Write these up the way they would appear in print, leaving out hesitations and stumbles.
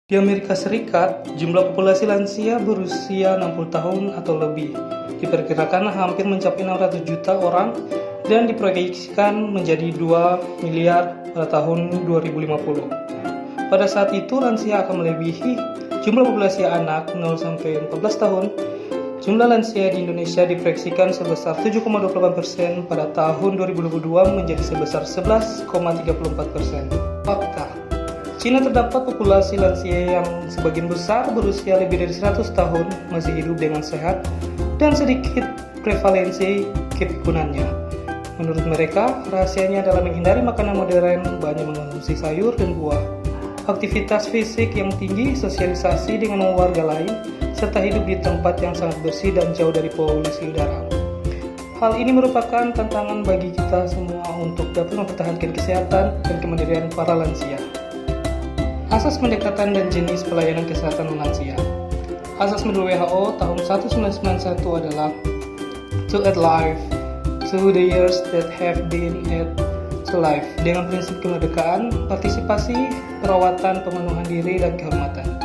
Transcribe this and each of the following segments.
Di Amerika Serikat, jumlah populasi lansia berusia 60 tahun atau lebih diperkirakan hampir mencapai 600 juta orang dan diproyeksikan menjadi 2 miliar pada tahun 2050. Pada saat itu, lansia akan melebihi jumlah populasi anak 0-14 tahun. Jumlah lansia di Indonesia diproyeksikan sebesar 7,28% pada tahun 2022 menjadi sebesar 11,34%. Fakta: Cina terdapat populasi lansia yang sebagian besar berusia lebih dari 100 tahun masih hidup dengan sehat dan sedikit prevalensi kepikunannya. Menurut mereka, rahasianya adalah menghindari makanan modern, banyak mengonsumsi sayur dan buah, aktivitas fisik yang tinggi, sosialisasi dengan warga lain, serta hidup di tempat yang sangat bersih dan jauh dari polusi udara. Hal ini merupakan tantangan bagi kita semua untuk dapat mempertahankan kesehatan dan kemandirian para lansia. Asas pendekatan dan jenis pelayanan kesehatan lansia. Asas menurut WHO tahun 1991 adalah to add life to the years that have been added to life, dengan prinsip kemerdekaan, partisipasi, perawatan, pemenuhan diri, dan kehormatan.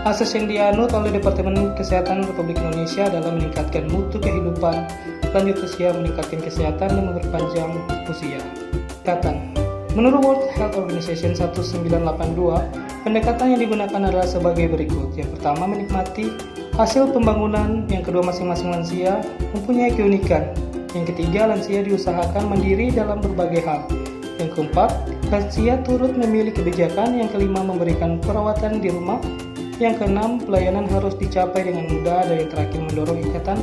Asas yang dianut oleh Departemen Kesehatan Republik Indonesia adalah meningkatkan mutu kehidupan, lanjut usia, meningkatkan kesehatan, dan memperpanjang usia. Menurut World Health Organization 1982, pendekatan yang digunakan adalah sebagai berikut. Yang pertama, menikmati hasil pembangunan. Yang kedua, masing-masing lansia mempunyai keunikan. Yang ketiga, lansia diusahakan mandiri dalam berbagai hal. Yang keempat, lansia turut memilih kebijakan. Yang kelima, memberikan perawatan di rumah. Yang keenam, pelayanan harus dicapai dengan mudah. Dan yang terakhir, mendorong ikatan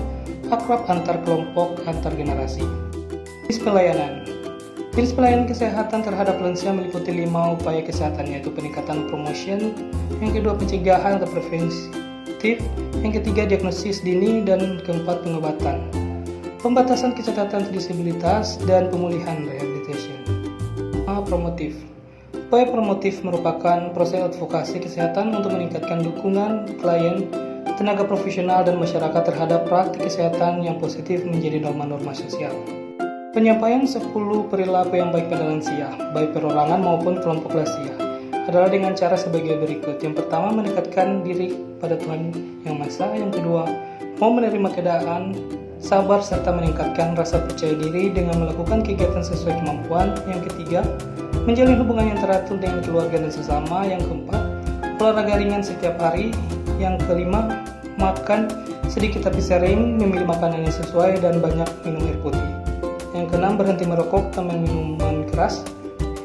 akrab antar kelompok, antar generasi. Jenis pelayanan. Jenis pelayanan kesehatan terhadap lansia meliputi 5 upaya kesehatan, yaitu peningkatan promotion, yang kedua pencegahan atau preventif, yang ketiga diagnosis dini, dan keempat pengobatan, pembatasan kecacatan disabilitas, dan pemulihan rehabilitation. Promotif. Upaya promotif merupakan proses advokasi kesehatan untuk meningkatkan dukungan klien, tenaga profesional, dan masyarakat terhadap praktik kesehatan yang positif menjadi norma-norma sosial. Penyampaian 10 perilaku yang baik pada lansia, baik perorangan maupun kelompok lansia, adalah dengan cara sebagai berikut. Yang pertama, mendekatkan diri pada Tuhan Yang Maha Esa. Yang kedua, mau menerima keadaan, sabar, serta meningkatkan rasa percaya diri dengan melakukan kegiatan sesuai kemampuan. Yang ketiga, menjalin hubungan yang teratur dengan keluarga dan sesama. Yang keempat, olahraga ringan setiap hari. Yang kelima, makan sedikit tapi sering, memilih makanan yang sesuai, dan banyak minum air putih. Yang keenam, berhenti merokok dan minuman keras.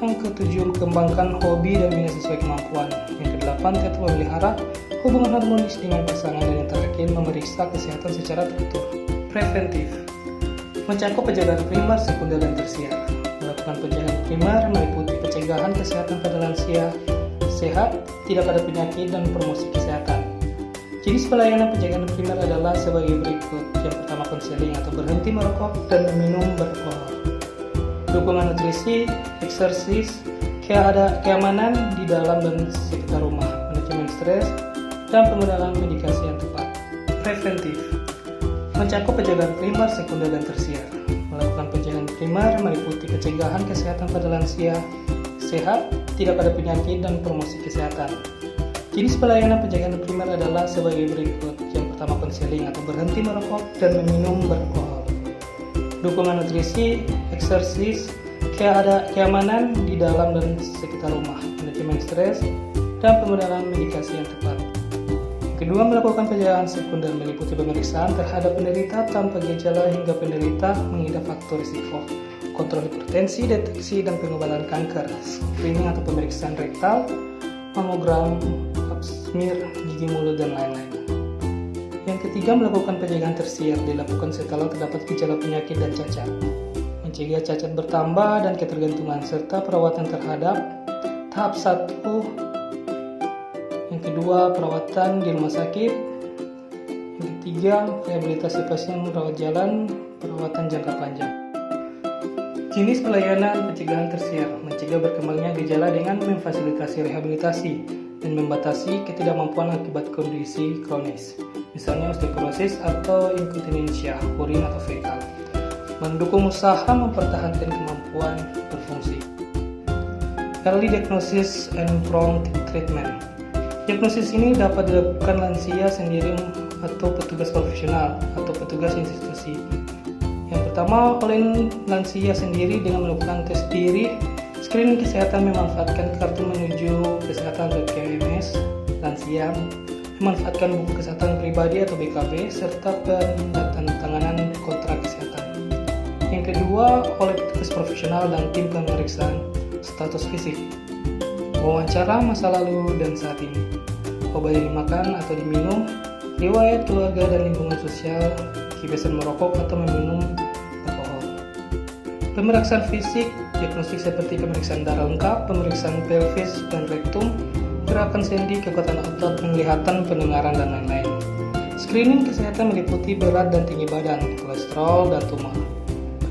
Yang ketujuh, kembangkan hobi dan minat sesuai kemampuan. Yang kedelapan, tetap memelihara hubungan harmonis dengan pasangan. Dan yang terakhir, memeriksa kesehatan secara teratur. Preventif mencakup pencegahan primer, sekunder, dan tersier. Melakukan pencegahan primer meliputi pencegahan kesehatan pada lansia sehat, tidak ada penyakit, dan promosi kesehatan. Jenis pelayanan pencegahan primer adalah sebagai berikut. Yang pertama, konseling atau berhenti merokok dan minum beralkohol. Dukungan nutrisi, eksersis, keamanan di dalam dan sekitar rumah, manajemen stres, dan penggunaan medikasi yang tepat. Preventif mencakup pencegahan primer, sekunder, dan tersier. Melakukan pencegahan primer meliputi pencegahan kesehatan pada lansia sehat, tidak ada penyakit, dan promosi kesehatan. Jenis pelayanan pencegahan primer adalah sebagai berikut. Yang pertama, konseling atau berhenti merokok dan minum beralkohol. Dukungan nutrisi, eksersis, keamanan di dalam dan sekitar rumah, manajemen stres, dan penggunaan medikasi yang tepat. Kedua, melakukan pencegahan sekunder meliputi pemeriksaan terhadap penderita tanpa gejala hingga penderita mengidap faktor risiko, kontrol hipertensi, deteksi dan pengobatan kanker, screening atau pemeriksaan rektal, mamogram, pap smear, gigi mulut, dan lain-lain. Yang ketiga, melakukan pencegahan tersier dilakukan setelah terdapat gejala penyakit dan cacat, mencegah cacat bertambah dan ketergantungan, serta perawatan terhadap tahap 1. Yang kedua, perawatan di rumah sakit. Yang ketiga, rehabilitasi pasien rawat jalan, perawatan jangka panjang. Jenis pelayanan pencegahan tersier mencegah berkembangnya gejala dengan memfasilitasi rehabilitasi dan membatasi ketidakmampuan akibat kondisi kronis, misalnya osteoporosis atau inkontinensia urin atau fekal. Mendukung usaha mempertahankan kemampuan berfungsi. Early diagnosis and prompt treatment Diagnosis ini dapat dilakukan lansia sendiri atau petugas profesional atau petugas institusi. Yang pertama, oleh lansia sendiri dengan melakukan tes diri. Screening kesehatan memanfaatkan kartu menuju kesehatan atau KMS lansia, memanfaatkan buku kesehatan pribadi atau BKB, serta penandatanganan kontrak kesehatan. Yang kedua, oleh petugas profesional dan tim pemeriksaan status fisik, wawancara masa lalu dan saat ini, obat yang dimakan atau diminum, riwayat keluarga dan lingkungan sosial, kebiasaan merokok atau meminum alkohol. Pemeriksaan fisik, diagnostik seperti pemeriksaan darah lengkap, pemeriksaan pelvis dan rektum, gerakan sendi, kekuatan otot, penglihatan, pendengaran, dan lain-lain. Screening kesehatan meliputi berat dan tinggi badan, kolesterol, dan tumor.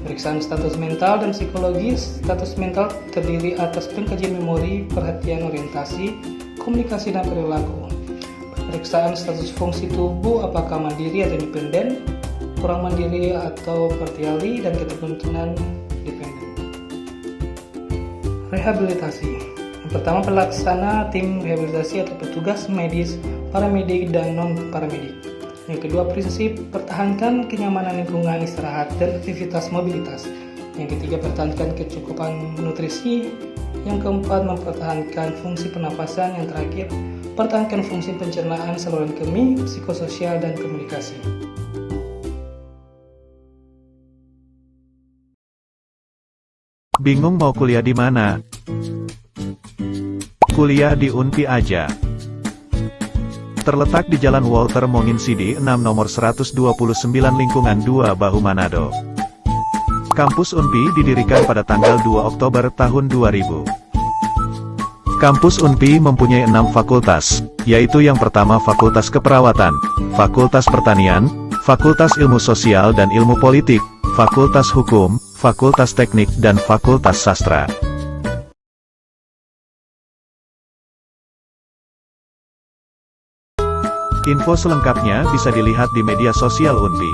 Pemeriksaan status mental dan psikologis. Status mental terdiri atas pengkajian memori, perhatian, orientasi, komunikasi, dan perilaku. Pemeriksaan status fungsi tubuh, apakah mandiri atau independen, kurang mandiri atau partiali, dan ketergantungan dependen. Rehabilitasi. Yang pertama, pelaksana tim rehabilitasi atau petugas medis, paramedik, dan non-paramedik. Yang kedua, prinsip pertahankan kenyamanan lingkungan istirahat dan aktivitas mobilitas. Yang ketiga, pertahankan kecukupan nutrisi. Yang keempat, mempertahankan fungsi pernapasan. Yang terakhir, pertahankan fungsi pencernaan, saluran kemih, psikososial, dan komunikasi. Bingung mau kuliah di mana? Kuliah di Unpi aja. Terletak di Jalan Walter Monginsidi 6 nomor 129 Lingkungan 2 Bahu Manado. Kampus Unpi didirikan pada tanggal 2 Oktober tahun 2000. Kampus Unpi mempunyai 6 fakultas, yaitu yang pertama Fakultas Keperawatan, Fakultas Pertanian, Fakultas Ilmu Sosial dan Ilmu Politik, Fakultas Hukum, Fakultas Teknik, dan Fakultas Sastra. Info selengkapnya bisa dilihat di media sosial Unpi.